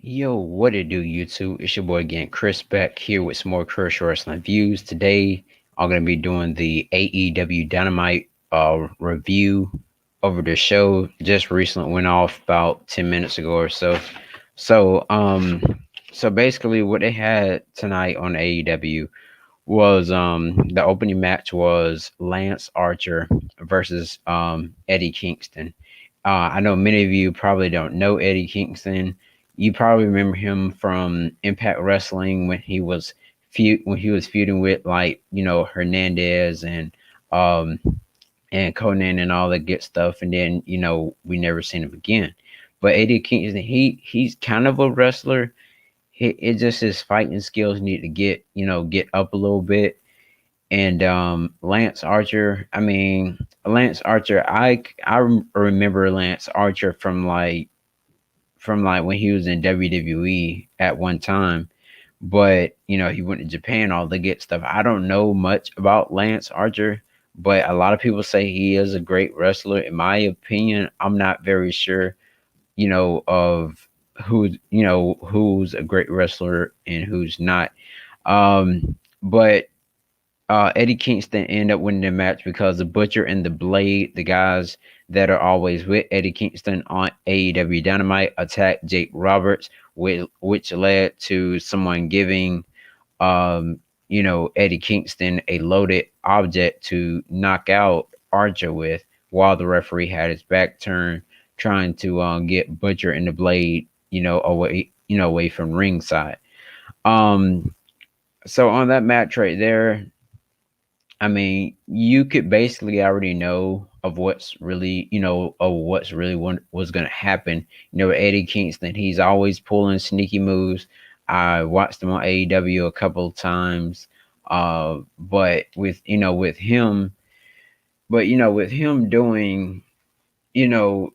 Yo, what it do, YouTube? It's your boy again, Chris, back here with some more Chris Wrestling Views. Today, I'm gonna be doing the AEW Dynamite review over the show. Just recently went off about 10 minutes ago or so. So, um, so basically, what they had tonight on AEW was the opening match was Lance Archer versus Eddie Kingston. I know many of you probably don't know Eddie Kingston. You probably remember him from Impact Wrestling when he was feuding with, like, Hernandez um and Conan and all that good stuff, and then we never seen him again. But Eddie Kingston, he's kind of a wrestler. It just his fighting skills need to get up a little bit. And Lance Archer, remember Lance Archer from like when he was in WWE at one time, but he went to Japan, all the good stuff. I don't know much about Lance Archer, but a lot of people say he is a great wrestler. In my opinion, I'm not very sure, of who's a great wrestler and who's not. But Eddie Kingston ended up winning the match because the Butcher and the Blade, the guys that are always with Eddie Kingston on AEW Dynamite, attacked Jake Roberts, which led to someone giving, Eddie Kingston a loaded object to knock out Archer with, while the referee had his back turned, trying to get Butcher and the Blade, away from ringside. Um, so on that match right there, you could basically already know of what's really was going to happen. Eddie Kingston, he's always pulling sneaky moves. I watched him on AEW a couple of times, but with him doing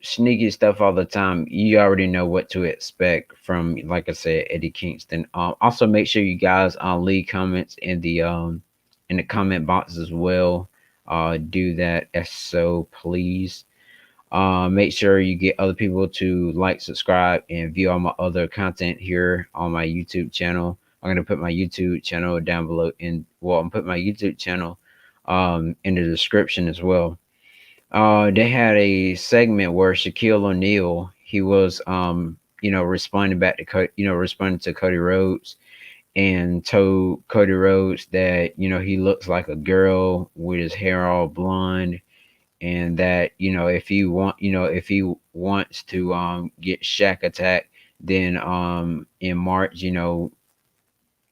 sneaky stuff all the time, you already know what to expect from, like I said, Eddie Kingston. Also, make sure you guys leave comments in the comment box as well. Do that if so, please. Make sure you get other people to like, subscribe, and view all my other content here on my YouTube channel. I'm gonna put my YouTube channel down below I'm put my YouTube channel in the description as well. They had a segment where Shaquille O'Neal, he was responding back to responding to Cody Rhodes, and told Cody Rhodes that he looks like a girl with his hair all blonde, and that if he wants to get Shaq attacked, then in March,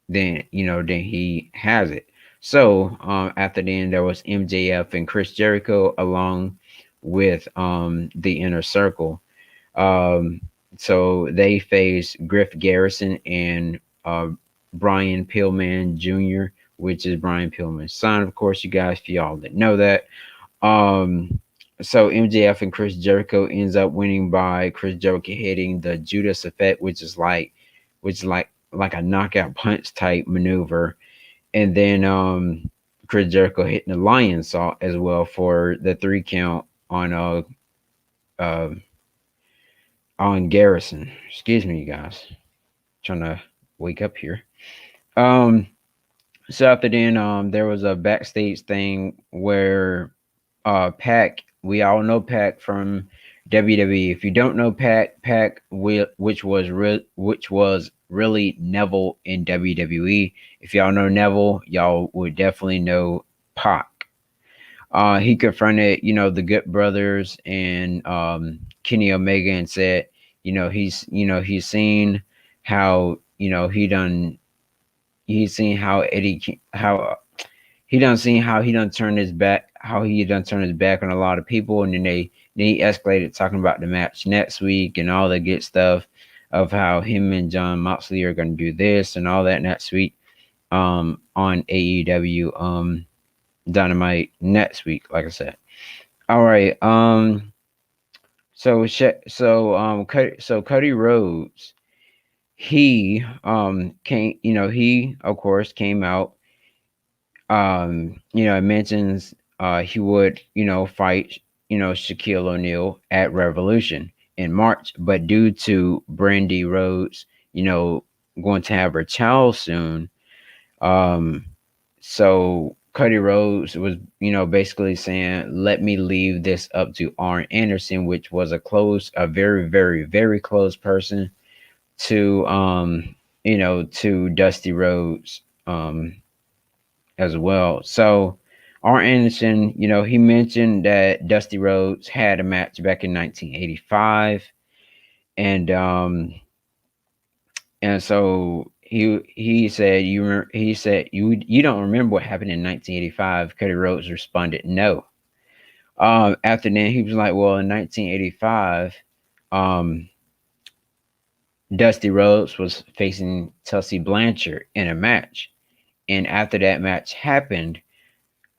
then he has it. So after then, there was MJF and Chris Jericho along with the Inner Circle. Um, so they faced Griff Garrison and Brian Pillman Jr., which is Brian Pillman's son, of course, you guys, if y'all didn't know that. Um, so MJF and Chris Jericho ends up winning by Chris Jericho hitting the Judas effect, which is like a knockout punch type maneuver, and then Chris Jericho hitting the lion saw as well for the 3 count uh on Garrison. Excuse me, you guys. Trying to wake up here. Um, so after then, there was a backstage thing where Pac, we all know Pac from WWE. If you don't know Pac, which was really Neville in WWE. If y'all know Neville, y'all would definitely know Pac. He confronted, the Good Brothers and Kenny Omega, and said, he's seen how, he's seen how he done turned his back, on a lot of people, and then he escalated talking about the match next week and all the good stuff of how him and John Moxley are going to do this and all that next week on AEW Dynamite next week, like I said. All right. So Cody Rhodes, he he of course came out. It mentions he would fight Shaquille O'Neal at Revolution in March, but due to Brandy Rhodes you know, going to have her child soon. Um, so Cody Rhodes was, basically saying, "Let me leave this up to Arn Anderson," which was a very, very, very close person to, to Dusty Rhodes, as well. So Arn Anderson, he mentioned that Dusty Rhodes had a match back in 1985, and so he said you don't remember what happened in 1985. Cody Rhodes responded, "No." After then, he was like, "Well, in 1985, um, Dusty Rhodes was facing Tulsi Blanchard in a match, and after that match happened,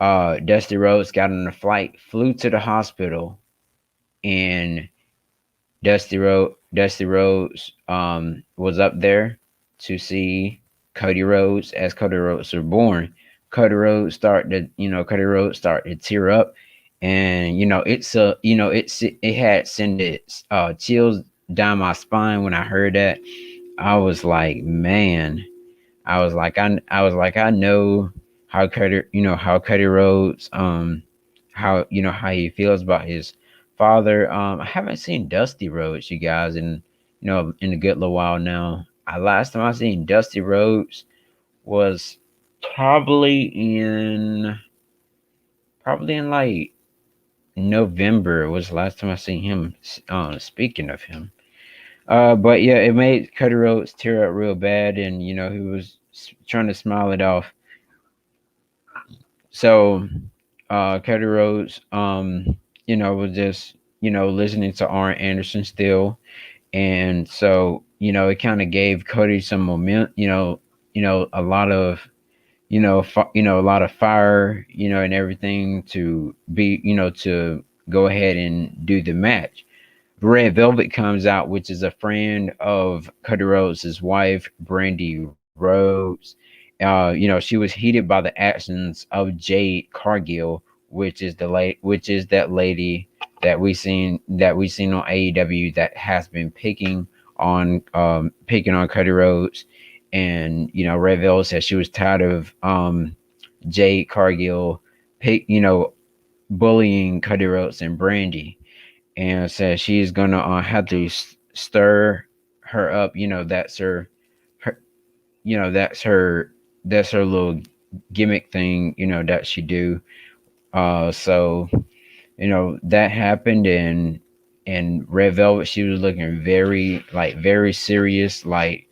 Dusty Rhodes got on a flight, flew to the hospital, and Dusty Rhodes was up there to see Cody Rhodes as Cody Rhodes was born. Cody Rhodes started to tear up, and it had sent its chills down my spine when I heard that. I was like, man, I know how Cody Rhodes, how he feels about his father. I haven't seen Dusty Rhodes, you guys, in a good little while now. Last time I seen Dusty Rhodes was probably in like November was the last time I seen him. Speaking of him, but yeah, it made Cody Rhodes tear up real bad, and he was trying to smile it off. So Cody Rhodes, was just listening to Arn Anderson still, and so it kind of gave Cody some moment, a lot of a lot of fire, and everything to be, to go ahead and do the match. Red Velvet comes out, which is a friend of Cody Rhodes' wife, Brandy Rhodes. She was heated by the actions of Jade Cargill, which is that lady that we seen on AEW that has been picking on Cody Rhodes, and Red Velvet said she was tired of Jade Cargill, bullying Cody Rhodes and Brandy, and says she's gonna have to stir her up. Her, that's her little gimmick thing. That she do. So that happened, and Red Velvet, she was looking very serious, like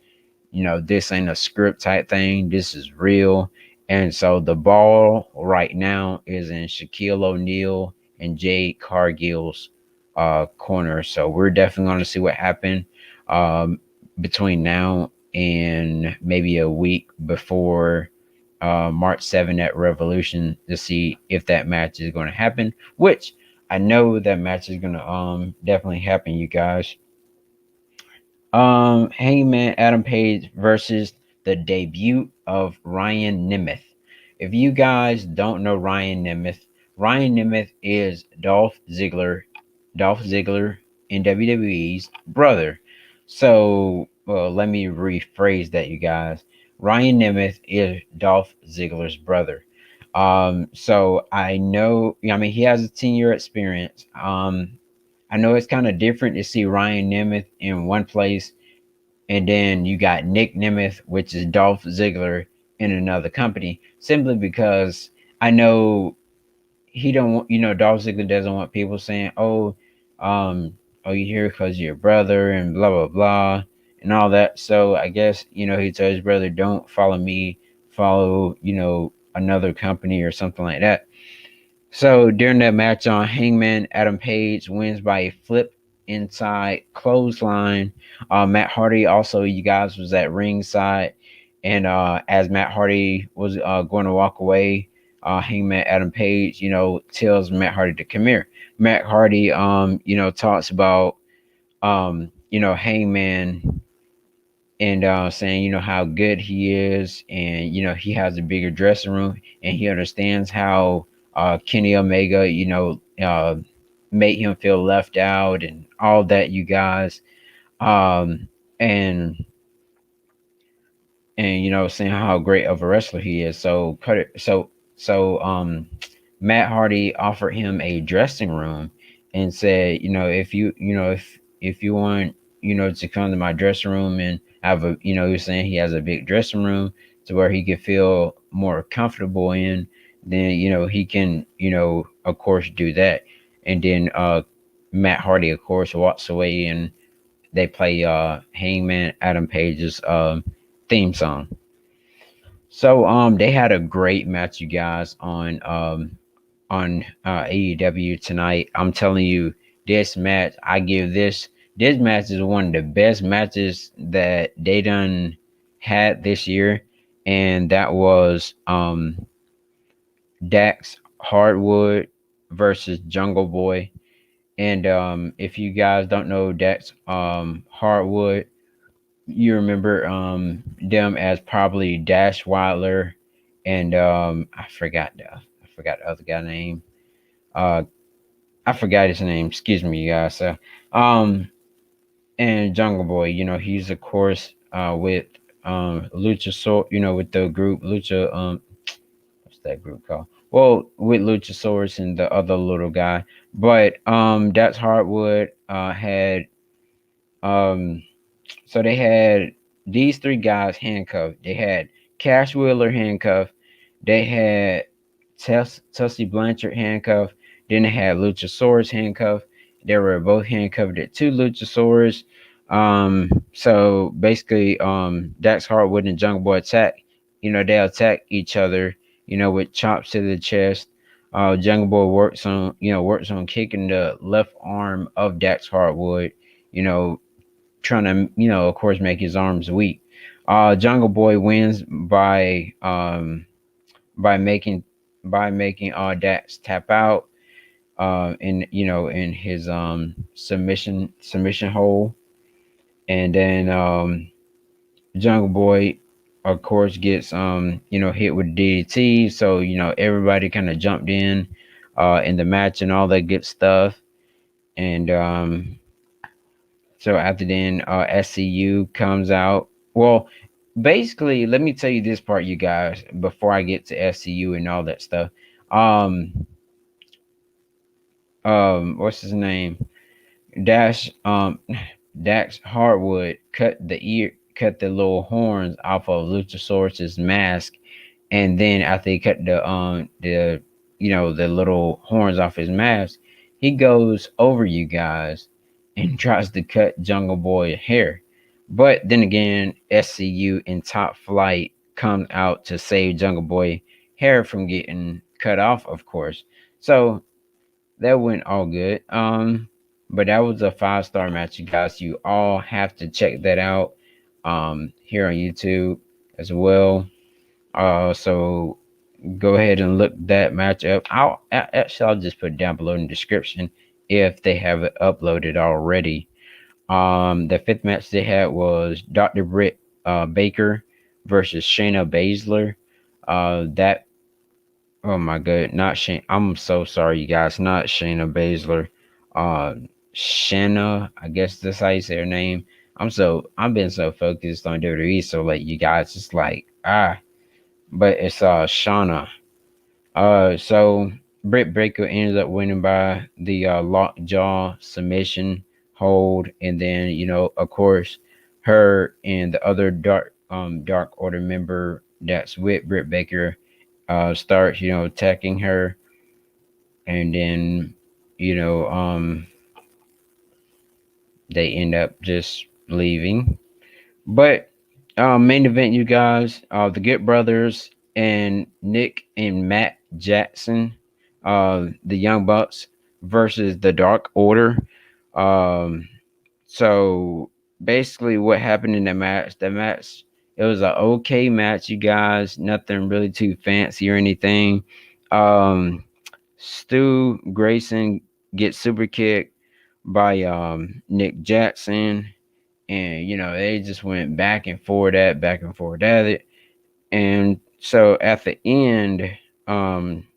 this ain't a script type thing. This is real. And so the ball right now is in Shaquille O'Neal and Jade Cargill's corner. So we're definitely going to see what happened um, between now and maybe a week before March 7th at Revolution to see if that match is going to happen, which I know that match is going to definitely happen, you guys. Hangman Adam Page versus the debut of Ryan Nemeth. If you guys don't know Ryan Nemeth is Dolph Ziggler in WWE's brother. So, well, let me rephrase that, you guys. Ryan Nemeth is Dolph Ziggler's brother. So I know, I mean, he has a 10-year experience. I know it's kind of different to see Ryan Nemeth in one place, and then you got Nick Nemeth, which is Dolph Ziggler, in another company. Simply because I know he don't want, Dolph Ziggler doesn't want people saying, um, you here because your brother and blah blah blah and all that. So I guess he told his brother, don't follow me, follow another company or something like that. So during that match on Hangman, Adam Page wins by a flip inside clothesline. Matt Hardy also, you guys, was at ringside, and as Matt Hardy was going to walk away, Hangman Adam Page, tells Matt Hardy to come here. Matt Hardy, talks about Hangman, and saying how good he is, and he has a bigger dressing room, and he understands how Kenny Omega made him feel left out and all that, you guys. And and saying how great of a wrestler he is. So cut it. So Matt Hardy offered him a dressing room and said, if if you want, to come to my dressing room and have a, he was saying he has a big dressing room to where he could feel more comfortable in, then he can, of course do that. And then Matt Hardy, of course, walks away and they play Hangman Adam Page's theme song. So they had a great match, you guys, on AEW tonight. I'm telling you, this match, I give this match is one of the best matches that they done had this year, and that was Dax Hardwood versus Jungle Boy. And if you guys don't know Dax Hardwood, you remember them as probably Dash Wilder and I forgot the other guy name. Uh I forgot his name. Excuse me, you guys. So and Jungle Boy, he's of course with Luchasaur, with the group Lucha what's that group called? Well, with Luchasaurus and the other little guy. But Dax Hardwood had um so they had these three guys handcuffed. They had Cash Wheeler handcuffed. They had Tulsi Blanchard handcuffed. Then they had Luchasaurus handcuffed. They were both handcuffed at two Luchasaurus. So basically, Dax Harwood and Jungle Boy attack. They attack each other. With chops to the chest. Jungle Boy works on kicking the left arm of Dax Harwood. You know, trying to, of course, make his arms weak. Jungle Boy wins by making Dax tap out in his submission hole, and then Jungle Boy, of course, gets hit with DDT. So everybody kind of jumped in the match and all that good stuff, and so after then, SCU comes out. Well, basically, let me tell you this part, you guys, before I get to SCU and all that stuff. Um, what's his name? Dash, Dax Hardwood cut the little horns off of Luchasaurus's mask, and then after he cut the little horns off his mask, he goes over you guys and tries to cut Jungle Boy hair. But then again, SCU and Top Flight come out to save Jungle Boy hair from getting cut off, of course. So that went all good. But that was a 5-star match, you guys. You all have to check that out here on YouTube as well. So go ahead and look that match up. I'll just put it down below in the description if they have it uploaded already. The fifth match they had was Dr. Britt Baker versus Shayna Baszler. That Oh my god, not Shane. I'm so sorry, you guys. Not Shayna Baszler. Uh, Shanna. I guess that's how you say her name. I've been so focused on WWE, so like you guys, just like but it's Shauna. So Britt Baker ended up winning by the lockjaw submission hold, and then of course, her and the other Dark Order member that's with Britt Baker starts attacking her, and then you know they end up just leaving. But main event, you guys, the Good Brothers and Nick and Matt Jackson, the Young Bucks versus the Dark Order. Um, so basically, what happened in the match, it was an okay match, you guys. Nothing really too fancy or anything. Um, Stu Grayson gets super kicked by Nick Jackson, and they just went back and forth at it. And so at the end, um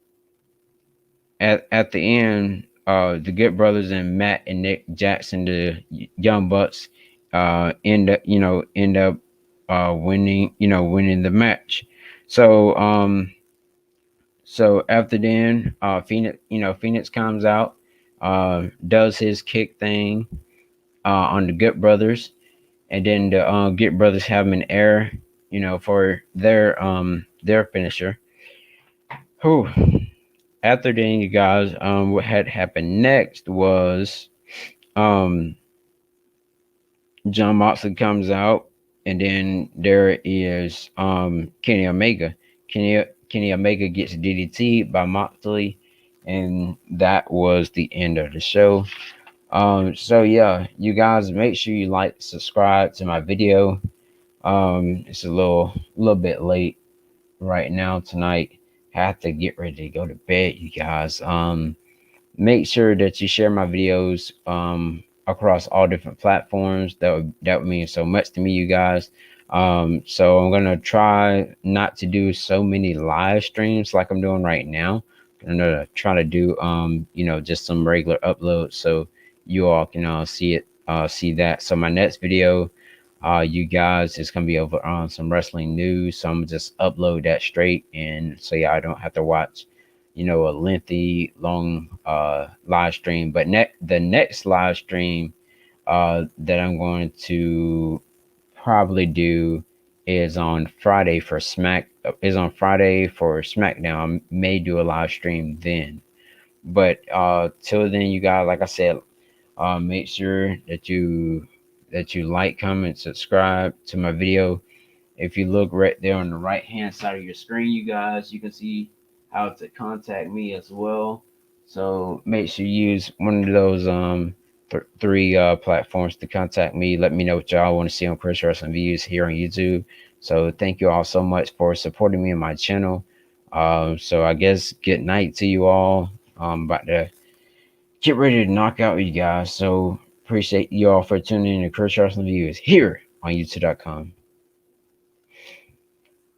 at the end, the Good Brothers and Matt and Nick Jackson, the Young Bucks, end up winning the match. So so after then, Phoenix comes out, does his kick thing on the Good Brothers, and then the Good Brothers have him in air, for their finisher. Whew. After then, you guys, what had happened next was um John Moxley comes out, and then there is Kenny Omega. Kenny Omega gets DDT by Moxley, and that was the end of the show. So yeah, you guys make sure you like, subscribe to my video. It's a little bit late right now tonight. Have to get ready to go to bed, you guys. Make sure that you share my videos across all different platforms. That would mean so much to me, you guys. So I'm gonna try not to do so many live streams like I'm doing right now. I'm gonna try to do just some regular uploads so you all can see that. So my next video, you guys, is gonna be over on some wrestling news. So I'm gonna just upload that straight, and so yeah, I don't have to watch a lengthy, long live stream. But the next live stream that I'm going to probably do is on Friday for SmackDown. I may do a live stream then. But till then, you guys, like I said, make sure that you like, comment, subscribe to my video. If you look right there on the right hand side of your screen, you guys, you can see how to contact me as well. So make sure you use one of those three platforms to contact me. Let me know what y'all want to see on Chris Wrestling Views here on YouTube. So thank you all so much for supporting me on my channel. So I guess good night to you all. About to get ready to knock out you guys. So appreciate you all for tuning in to Chris Wrestling Views here on YouTube.com.